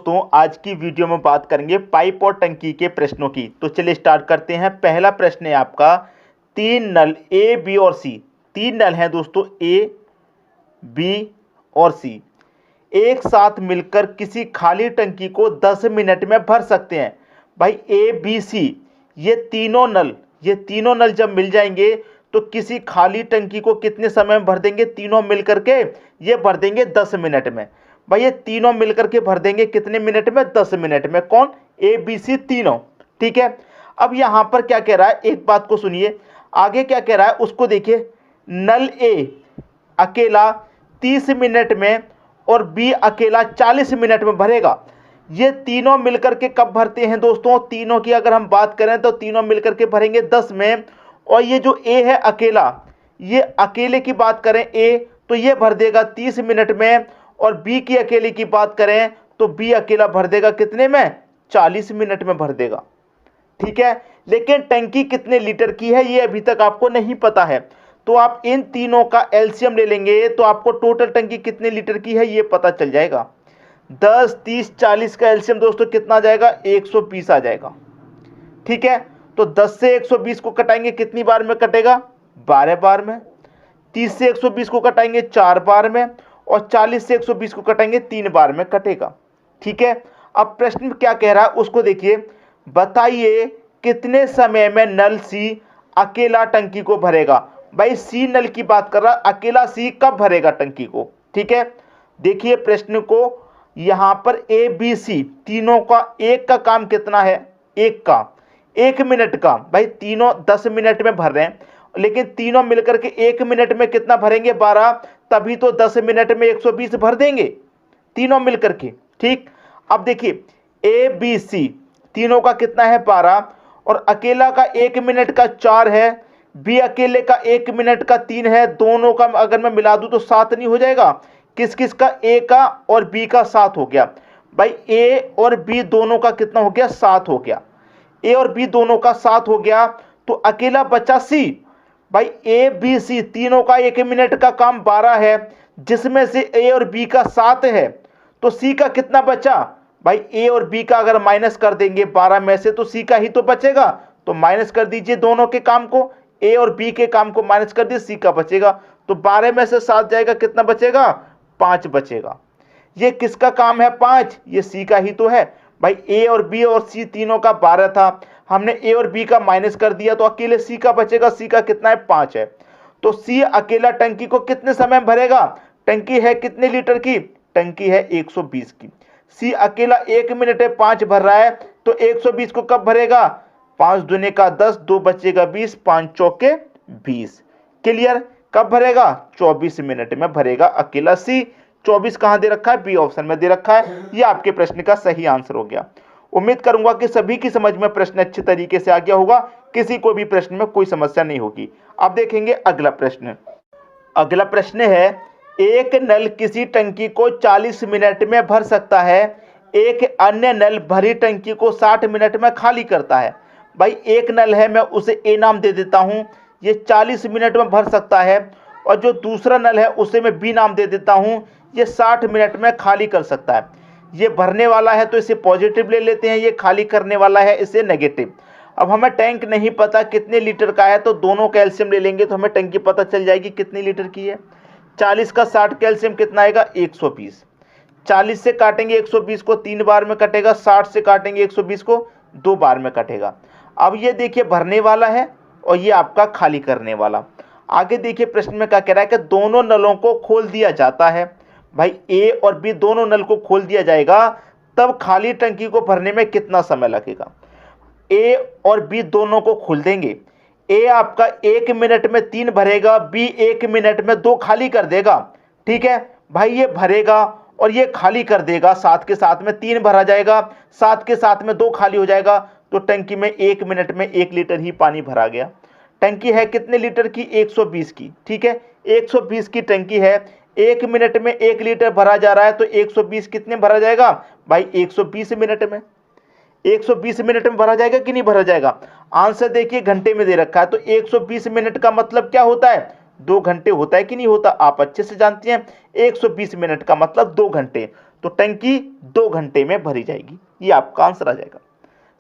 दोस्तों, आज की वीडियो में बात करेंगे पाइप और टंकी के प्रश्नों की। तो चलिए स्टार्ट करते हैं। पहला प्रश्न है आपका, तीन नल ए, बी और सी, तीन नल हैं दोस्तों ए, बी और सी, एक साथ मिलकर किसी खाली टंकी को 10 मिनट में भर सकते हैं। भाई ए, बी, सी ये तीनों नल जब मिल जाएंगे तो किसी खाली टंकी को कितने समय में भर देंगे? तीनों मिलकर के ये भर देंगे 10 मिनट में। भाई ये तीनों मिलकर के भर देंगे कितने मिनट में? 10 मिनट में। कौन? ए, बी, सी तीनों। ठीक है, अब यहां पर क्या कह रहा है, एक बात को सुनिए, आगे क्या कह रहा है उसको देखिए। नल ए अकेला 30 मिनट में और बी अकेला 40 मिनट में भरेगा। ये तीनों मिलकर के कब भरते हैं दोस्तों? तीनों की अगर हम बात करें तो तीनों मिलकर के भरेंगे 10 में। और ये जो ए है अकेला, ये अकेले की बात करें ए तो ये भर देगा 30 मिनट में, और बी की अकेले की बात करें तो बी अकेला भर देगा कितने में? 40 मिनट में भर देगा। ठीक है, लेकिन टंकी कितने लीटर की है ये अभी तक आपको नहीं पता है, तो आप इन तीनों का एलसीएम ले लेंगे तो आपको टोटल टंकी कितने लीटर की है ये पता चल जाएगा। 10, 30, 40 का एलसीएम दोस्तों कितना आ जाएगा? 120 आ जाएगा। ठीक है, तो 10 से 120 को कटाएंगे कितनी बार में कटेगा? 12 बार में। 30 से 120 को कटाएंगे 4 बार में, और 40 से 120 को कटाएंगे 3 बार में कटेगा। ठीक है, अब प्रश्न क्या कह रहा है उसको देखिए। बताइए कितने समय में नल सी अकेला टंकी को भरेगा? भाई सी नल की बात कर रहा, अकेला सी कब भरेगा टंकी को? ठीक है, देखिए प्रश्न को, यहां पर ए, बी, सी तीनों का एक का काम कितना है? एक का 1 मिनट का। भाई तीनों 10 मिनट में भर रहे हैं, लेकिन तीनों मिलकर के 1 मिनट में कितना भरेंगे? 12, तभी तो 10 मिनट में 120 भर देंगे तीनों मिलकर के। ठीक, अब देखिए ए, बी, सी तीनों का कितना है? 12, और अकेला का 1 मिनट का 4 है, बी अकेले का 1 मिनट का 3 है, दोनों का अगर मैं मिला दूं तो 7 नहीं हो जाएगा? किस किस का? ए का और बी का 7 हो गया। भाई ए और बी दोनों का कितना हो गया? 7 हो गया। ए और बी दोनों का 7 हो गया, तो अकेला बचा सी। भाई ए, बी, सी तीनों का 1 मिनट का काम 12 है, जिसमें से ए और बी का 7 है, तो सी का कितना बचा? भाई ए और बी का अगर माइनस कर देंगे 12 में से तो सी का ही तो बचेगा, तो माइनस कर दीजिए दोनों के काम को, ए और बी के काम को माइनस कर दीजिए, सी का बचेगा। तो 12 में से 7 जाएगा, कितना बचेगा? 5 बचेगा। ये किसका काम है? 5, ये सी का ही तो है। भाई ए और बी और सी तीनों का 12 था, हमने ए और बी का माइनस कर दिया तो अकेले सी का बचेगा। सी का कितना है? 5 है। तो सी अकेला टंकी को कितने समय में भरेगा? टंकी है कितने लीटर की? टंकी है 120 की। सी अकेला 1 मिनट है 5 भर रहा है, तो 120 को कब भरेगा? 5 दूने का 10, 2 बचेगा 20, 5 चौके 20। क्लियर? कब भरेगा? 24 मिनट में भरेगा अकेला सी। 24 कहां दे रखा है? बी ऑप्शन में दे रखा है। ये आपके प्रश्न का सही आंसर हो गया। उम्मीद करूंगा कि सभी की समझ में प्रश्न अच्छे तरीके से आ गया होगा, किसी को भी प्रश्न में कोई समस्या नहीं होगी। अब देखेंगे अगला प्रश्न। अगला प्रश्न है, एक नल किसी टंकी को 40 मिनट में भर सकता है, एक अन्य नल भरी टंकी को 60 मिनट में खाली करता है। भाई एक नल है, मैं उसे ए नाम दे देता हूं, ये 40 मिनट में भर सकता है, और जो दूसरा नल है उसे मैं बी नाम दे देता हूं, ये 60 मिनट में खाली कर सकता है। ये भरने वाला है तो इसे पॉजिटिव ले लेते हैं, ये खाली करने वाला है इसे नेगेटिव। अब हमें टैंक नहीं पता कितने लीटर का है, तो दोनों का एलसीएम ले लेंगे तो हमें टंकी पता चल जाएगी कितनी लीटर की है। 40 का 60 का एलसीएम कितना आएगा? 120। 40 से काटेंगे 120 को 3 बार में कटेगा, 60 से काटेंगे 120 को 2 बार में कटेगा। अब ये देखिए भरने वाला है और ये आपका खाली करने वाला। आगे देखिए प्रश्न में क्या कह रहा है कि दोनों नलों को खोल दिया जाता है। भाई ए और बी दोनों नल को खोल दिया जाएगा, तब खाली टंकी को भरने में कितना समय लगेगा? ए और बी दोनों को खोल देंगे, ए आपका 1 मिनट में 3 भरेगा, बी 1 मिनट में 2 खाली कर देगा। ठीक है भाई, ये भरेगा और ये खाली कर देगा, साथ के साथ में 3 भरा जाएगा, साथ के साथ में 2 खाली हो जाएगा, तो टंकी में 1 मिनट में 1 लीटर ही पानी भरा गया। टंकी है कितने लीटर की? 120 की। ठीक है, 120 की टंकी है, 1 मिनट में 1 लीटर भरा जा रहा है, तो 120 कितने भरा जाएगा? भाई 120 मिनट में। 120 मिनट में भरा जाएगा कि नहीं भरा जाएगा? आंसर देखिए घंटे में दे रखा है, तो 120 मिनट का मतलब क्या होता है? 2 घंटे होता है कि नहीं होता? आप अच्छे से जानते हैं 120 मिनट का मतलब 2 घंटे। तो टंकी 2 घंटे में भरी जाएगी। ये आपका आंसर आ जाएगा।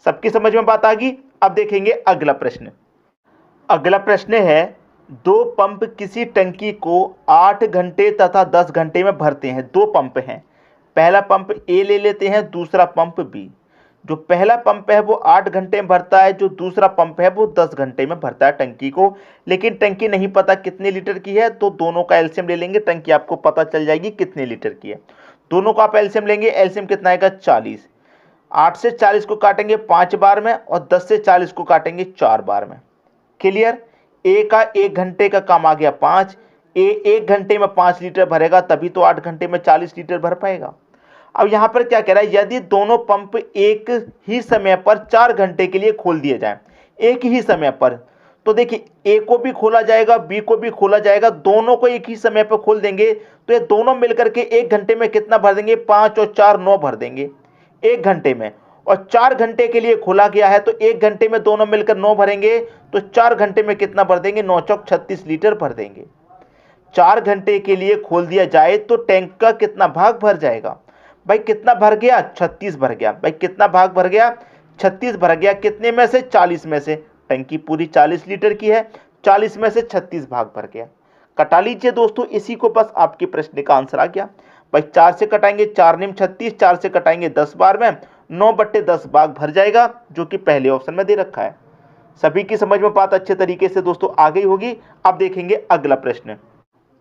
सबकी समझ में बात आ गई। अब देखेंगे अगला प्रश्न। अगला प्रश्न है, दो पंप किसी टंकी को 8 घंटे तथा 10 घंटे में भरते हैं। दो पंप हैं, पहला पंप ए ले लेते हैं, दूसरा पंप बी। जो पहला पंप है वो 8 घंटे में भरता है, जो दूसरा पंप है वो 10 घंटे में भरता है टंकी को। लेकिन टंकी नहीं पता कितने लीटर की है, तो दोनों का एलसीएम ले लेंगे, टंकी आपको पता चल जाएगी कितने लीटर की है। दोनों का आप एलसीएम लेंगे, एलसीएम कितना आएगा 40। 8 से 40 को काटेंगे 5 बार में और 10 से 40 को काटेंगे 4 बार में। क्लियर। ए का 1 घंटे का काम आ गया 5। ए 1 घंटे में 5 लीटर भरेगा, तभी तो 8 घंटे में 40 लीटर भर पाएगा। अब यहां पर क्या कह रहा है, यदि दोनों पंप एक ही समय पर 4 घंटे के लिए खोल दिए जाएं, एक ही समय पर, तो देखिए ए को भी खोला जाएगा, बी को भी खोला जाएगा, दोनों को एक ही समय पर खोल देंगे तो ये दोनों मिलकर के 1 घंटे में कितना भर देंगे, 5 और 4 9 भर देंगे 1 घंटे में। और 4 घंटे के लिए खोला गया है तो 1 घंटे में दोनों मिलकर 9 भरेंगे, तो 4 घंटे में कितना भर देंगे, 9 चौक 36 लीटर भर देंगे। 4 घंटे के लिए खोल दिया जाए तो टैंक का कितना भाग भर जाएगा। भाई कितना भर गया, 36 भर गया। भाई कितना भाग भर गया, 36 भर गया। कितने में से, 40 में से। टंकी पूरी 40 लीटर की है, 40 में से 36 भाग भर गया। कटा लीजिए दोस्तों, इसी को बस आपके प्रश्न का आंसर आ गया। भाई 4 से कटाएंगे 4 निम 36, 4 से कटाएंगे 10 बार में 9/10 भाग भर जाएगा, जो कि पहले ऑप्शन में दे रखा है। सभी की समझ में बात अच्छे तरीके से दोस्तों आ गई होगी। अब देखेंगे अगला प्रश्न।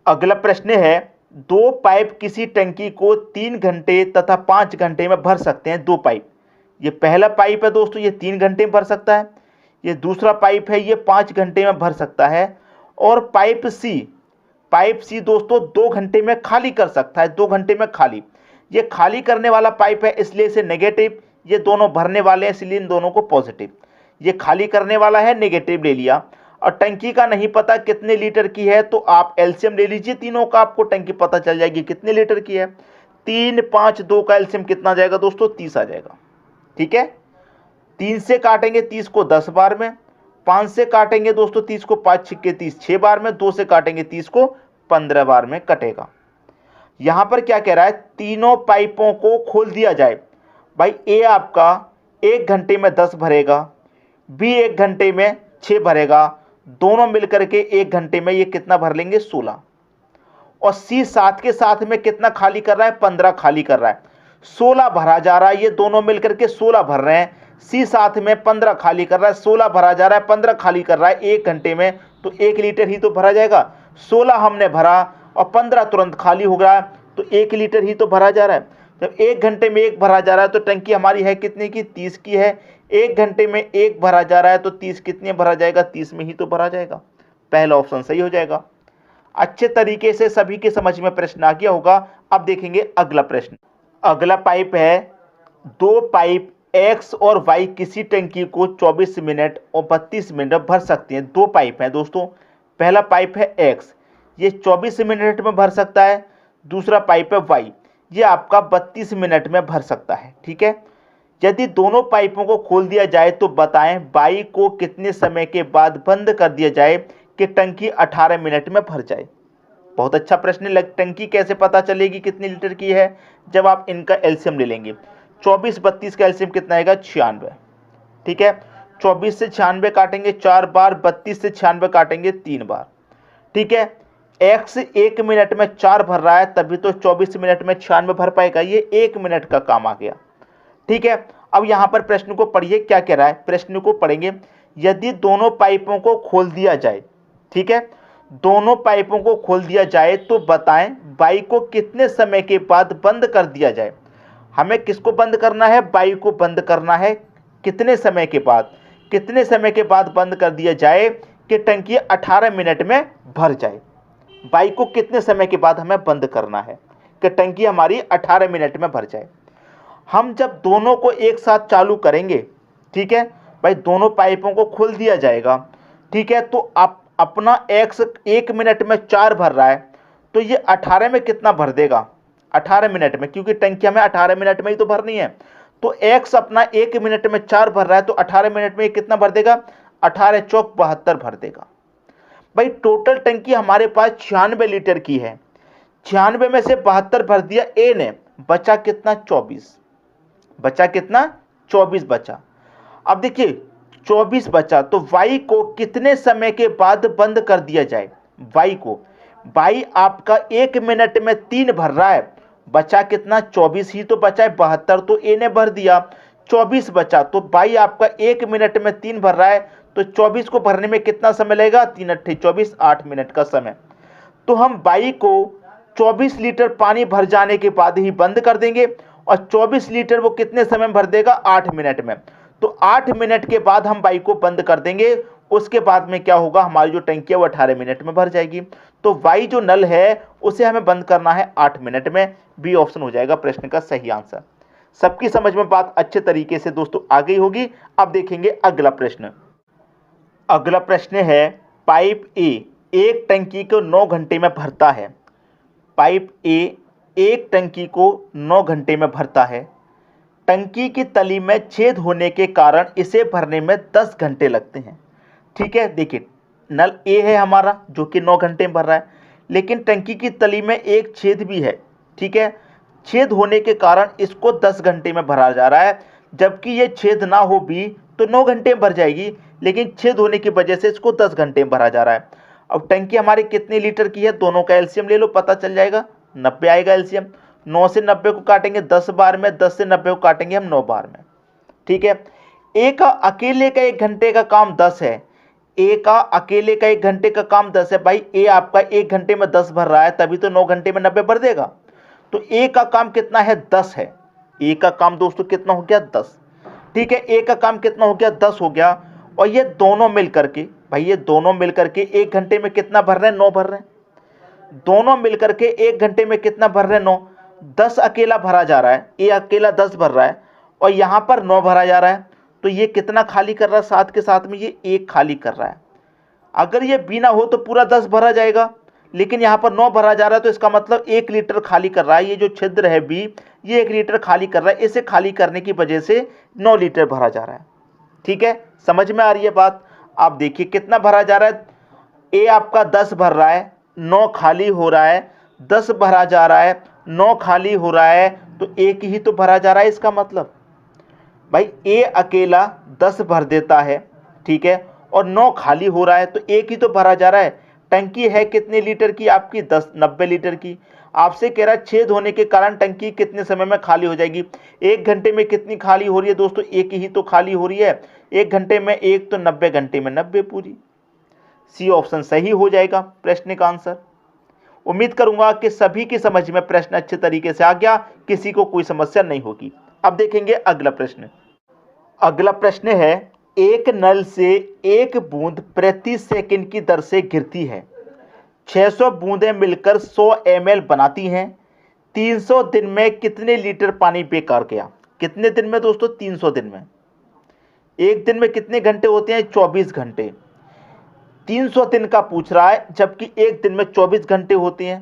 अगला प्रश्न है, दो पाइप किसी टंकी को 3 घंटे तथा 5 घंटे में भर सकते हैं। दो पाइप, ये पहला पाइप है दोस्तों, ये 3 घंटे में भर सकता है। ये दूसरा पाइप है, ये 5 घंटे में भर सकता है। और पाइप सी दोस्तों 2 घंटे में खाली कर सकता है, 2 घंटे में खाली। ये खाली करने वाला पाइप है इसलिए इसे नेगेटिव, ये दोनों भरने वाले हैं इसलिए इन दोनों को पॉजिटिव। ये खाली करने वाला है, नेगेटिव ले लिया। और टंकी का नहीं पता कितने लीटर की है, तो आप एलसीएम ले लीजिए तीनों का, आपको टंकी पता चल जाएगी कितने लीटर की है। 3 5 2 का एलसीएम कितना आ जाएगा दोस्तों, 30 आ जाएगा। ठीक है। 3 से काटेंगे 30 को 10 बार में, 5 से काटेंगे दोस्तों 30 को 5 छिक्के 30 6 बार में, 2 से काटेंगे 30 को 15 बार में कटेगा। यहां पर क्या कह रहा है, तीनों पाइपों को खोल दिया जाए। भाई ए आपका 1 घंटे में 10 भरेगा, बी 1 घंटे में 6 भरेगा, दोनों मिलकर के 1 घंटे में ये कितना भर लेंगे, 16। और सी साथ के साथ में कितना खाली कर रहा है, 15 खाली कर रहा है। 16 भरा जा रहा है, ये दोनों मिलकर के 16 भर रहे हैं। सी साथ में 15 खाली कर रहा है, 16 भरा जा रहा है, 15 खाली कर रहा है 1 घंटे में, तो 1 लीटर ही तो भरा जाएगा। 16 हमने भरा और 15 तुरंत खाली हो गया, तो 1 लीटर ही तो भरा जा रहा है। जब 1 घंटे में 1 भरा जा रहा है तो टंकी हमारी है कितने की, 30 की है। 1 घंटे में 1 भरा जा रहा है तो 30 कितने भरा जाएगा, 30 में ही तो भरा जाएगा। पहला ऑप्शन सही हो जाएगा। अच्छे तरीके से सभी के समझ में प्रश्न आ गया होगा। अब देखेंगे अगला प्रश्न। अगला पाइप है, दो पाइप एक्स और वाई किसी टंकी को 24 मिनट और 32 मिनट भर सकते हैं। दो पाइप हैं दोस्तों, पहला पाइप है एक्स, ये 24 मिनट में भर सकता है। दूसरा पाइप है वाई, ये आपका 32 मिनट में भर सकता है। ठीक है। यदि दोनों पाइपों को खोल दिया जाए तो बताएं वाई को कितने समय के बाद बंद कर दिया जाए कि टंकी 18 मिनट में भर जाए। बहुत अच्छा प्रश्न। टंकी कैसे पता चलेगी कितनी लीटर की है, जब आप इनका एलसीएम ले लेंगे। 24 32 का एलसीएम कितना आएगा, 96। ठीक है। 24 से 96 काटेंगे 4 बार, 32 से 96 काटेंगे 3 बार। ठीक है। एक्स 1 मिनट में 4 भर रहा है, तभी तो 24 मिनट में 96 भर पाएगा। ये 1 मिनट का काम आ गया। ठीक है। अब यहां पर प्रश्न को पढ़िए, क्या कह रहा है, प्रश्न को पढ़ेंगे। यदि दोनों पाइपों को खोल दिया जाए, ठीक है, दोनों पाइपों को खोल दिया जाए तो बताएं वाई को कितने समय के बाद बंद कर दिया जाए। हमें किसको बंद करना है, वाई को बंद करना है। कितने समय के बाद, कितने समय के बाद बंद कर दिया जाए कि टंकी 18 मिनट में भर जाए। वाई को कितने समय के बाद हमें बंद करना है कि टंकी हमारी 18 मिनट में भर जाए। हम जब दोनों को एक साथ चालू करेंगे, ठीक है भाई, दोनों पाइपों को खोल दिया जाएगा। ठीक है। तो आप अपना एक्स 1 मिनट में 4 भर रहा है, तो ये 18 में कितना भर देगा, 18 मिनट में, क्योंकि टंकी हमें 18 मिनट में ही तो भरनी है। तो एक्स अपना 1 मिनट में 4 भर रहा है, तो 18 मिनट में कितना भर देगा, 18 चौक 72 भर देगा। भाई टोटल टंकी हमारे पास 96 लीटर की है, 96 में से 72 भर दिया ए ने, बचा कितना 24, बचा कितना 24 बचा। अब देखिए 24 बचा तो y को कितने समय के बाद बंद कर दिया जाए, y को, y आपका 1 मिनट में 3 भर रहा है, बचा कितना 24 ही तो बचा है, 72 तो a ने भर दिया, 24 बचा तो y आपका 1 मिनट में 3 भर रहा है, तो 24 को भरने में कितना समय लगेगा, 3 अट्ठे 24, 8 मिनट का समय। तो हम y को 24 लीटर पानी भर जाने के बाद ही बंद कर देंगे और 24 लीटर वो कितने समय में भर देगा, 8 मिनट में। तो 8 मिनट के बाद हम y को बंद कर देंगे, उसके बाद में क्या होगा, हमारी जो टंकी है वो 18 मिनट में भर जाएगी। तो y जो नल है उसे हमें बंद करना है 8 मिनट में, बी ऑप्शन हो जाएगा प्रश्न का सही आंसर। सबकी समझ में बात अच्छे तरीके से दोस्तों आ गई होगी। अब देखेंगे अगला प्रश्न। अगला प्रश्न है पाइप ए एक टंकी को 9 घंटे में भरता है, पाइप ए एक टंकी को 9 घंटे में भरता है, टंकी की तली में छेद होने के कारण इसे भरने में 10 घंटे लगते हैं। ठीक है, देखिए नल ए है हमारा जो कि 9 घंटे में भर रहा है, लेकिन टंकी की तली में एक छेद भी है। ठीक है, छेद होने के कारण इसको 10 घंटे में भरा जा रहा है, जबकि ये छेद ना हो भी तो 9 घंटे में भर जाएगी, लेकिन छेद होने की वजह से इसको 10 घंटे में भरा जा रहा है। अब टंकी हमारी कितने लीटर की है, दोनों का एलसीएम ले लो, पता चल जाएगा, 90 आएगा एलसीएम। 9 से 90 को काटेंगे 10 बार में, 10 से 90 को काटेंगे हम 9 बार में। ठीक है, ए का अकेले का 1 घंटे का काम 10 है, ए का अकेले का 1 घंटे का काम 10 है। भाई ए आपका 1 घंटे में 10 भर रहा है, तभी तो 9 घंटे में 90 भर देगा। तो ए का काम कितना है, 10 है। ए का काम दोस्तों कितना हो गया, 10। ठीक है, ए का काम कितना हो गया, 10 हो गया। और ये दोनों मिल करके, भाई ये दोनों मिल करके 1 घंटे में कितना भर रहे हैं, 9 भर रहे हैं। दोनों मिल करके 1 घंटे में कितना भर रहे हैं, 9। 10 अकेला भरा जा रहा है, ए अकेला 10 भर रहा है और यहाँ पर 9 भरा जा रहा है। तो ये कितना खाली कर रहा है, साथ के साथ में ये 1 खाली कर रहा है। अगर ये बी ना हो तो पूरा 10 भरा जाएगा, लेकिन यहाँ पर 9 भरा जा रहा है, तो इसका मतलब 1 लीटर खाली कर रहा है। ये जो छिद्र है बी, ये 1 लीटर खाली कर रहा है, इसे खाली करने की वजह से 9 लीटर भरा जा रहा है। ठीक है, समझ में आ रही है बात। आप देखिए कितना भरा जा रहा है, ए आपका 10 भर रहा है, 9 खाली हो रहा है, 10 भरा जा रहा है, 9 खाली हो रहा है, तो 1 ही तो भरा जा रहा है। इसका मतलब भाई ए अकेला 10 भर देता है, ठीक है, और 9 खाली हो रहा है, तो 1 ही तो भरा जा रहा है। टंकी है कितने लीटर की आपकी, 90 लीटर की। आपसे कह रहा है छेद होने के कारण टंकी कितने समय में खाली हो जाएगी। 1 घंटे में कितनी खाली हो रही है दोस्तों, 1 ही तो खाली हो रही है। 1 घंटे में 1 तो 90 घंटे में 90 पूरी। सी ऑप्शन सही हो जाएगा प्रश्न का आंसर। उम्मीद करूंगा कि सभी की समझ में प्रश्न अच्छे तरीके से आ गया, किसी को कोई समस्या नहीं होगी। अब देखेंगे अगला प्रश्न। अगला प्रश्न है, एक नल से 1 बूंद प्रति सेकंड की दर से गिरती है, 600 बूंदें मिलकर 100 ml बनाती हैं, 300 दिन में कितने लीटर पानी बेकार गया। कितने दिन में दोस्तों, 300 दिन में। एक दिन में कितने घंटे होते हैं, 24 घंटे। 300 दिन का पूछ रहा है, जबकि एक दिन में 24 घंटे होते हैं।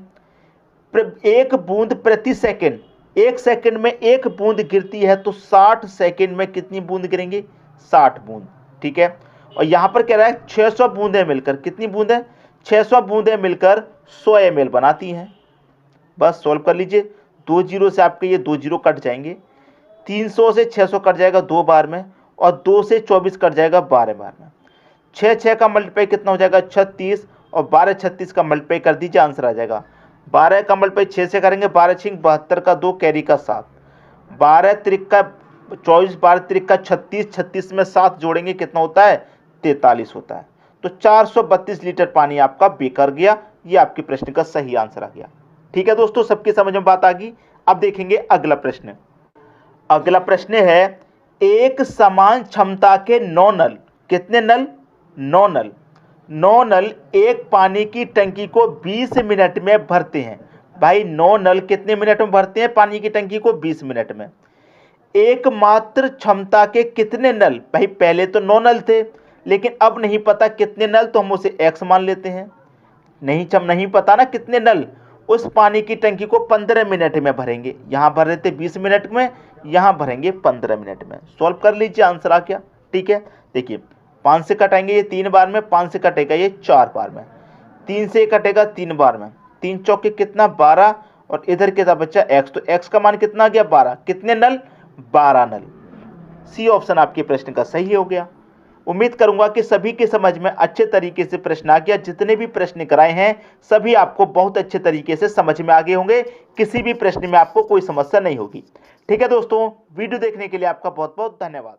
1 बूंद प्रति सेकंड, 1 सेकंड में 1 बूंद गिरती है, तो 60 सेकंड में कितनी बूंद गिरेंगी, 60 बूंद। ठीक है, और यहां पर कह रहा है 600 बूंदें मिलकर, कितनी बूंदें, 600 बूंदें मिलकर 100 ml बनाती हैं। बस सॉल्व कर लीजिए, 2 जीरो से आपके ये 2 जीरो कट जाएंगे, 300 से 600 कट जाएगा 2 बार में, और 2 से 24 कट जाएगा 12 बार में। 6 का मल्टीप्लाई कितना हो जाएगा, 36, और 12 36 का मल्टीप्लाई कर दीजिए, आंसर आ जाएगा। 12 का मल्टीप्लाई 6 से करेंगे, 12 6 72 का 2 कैरी का 7, 12 त्रिक का 24, 12 त्रिक का 36, 36 में 7 जोड़ेंगे कितना होता है, 43 होता है। तो 432 लीटर पानी आपका बेकार गया। ये आपके प्रश्न का सही आंसर आ गया। ठीक है दोस्तों, सबकी समझ में बात आ गई। अब देखेंगे अगला प्रश्न। अगला प्रश्न है, एक समान क्षमता के 9 नल, कितने नल, 9 नल, 9 नल एक पानी की टंकी को 20 मिनट में भरते हैं। भाई 9 नल कितने मिनट में भरते हैं पानी की टंकी को, 20 मिनट में। एकमात्र क्षमता के कितने नल, भाई पहले तो 9 नल थे, लेकिन अब नहीं पता कितने नल, तो हम उसे x मान लेते हैं। नहीं पता ना कितने नल, उस पानी की टंकी को 15 मिनट में भरेंगे। यहाँ भर रहे थे 20 मिनट में, यहाँ भरेंगे 15 मिनट में। सॉल्व कर लीजिए, आंसर आ गया। ठीक है, देखिए 5 से कटाएंगे ये 3 बार में, 5 से कटेगा ये 4 बार में, 3 से कटेगा 3 बार में, 3 चौके कितना 12, और इधर क्या था बच्चा x, तो x का मान कितना आ गया 12। कितने नल? 12 नल। सी ऑप्शन आपके प्रश्न का सही हो गया। उम्मीद करूंगा कि सभी के समझ में अच्छे तरीके से प्रश्न आ गया। जितने भी प्रश्न कराए हैं सभी आपको बहुत अच्छे तरीके से समझ में आ गए होंगे। किसी भी प्रश्न में आपको कोई समस्या नहीं होगी। ठीक है दोस्तों, वीडियो देखने के लिए आपका बहुत बहुत धन्यवाद।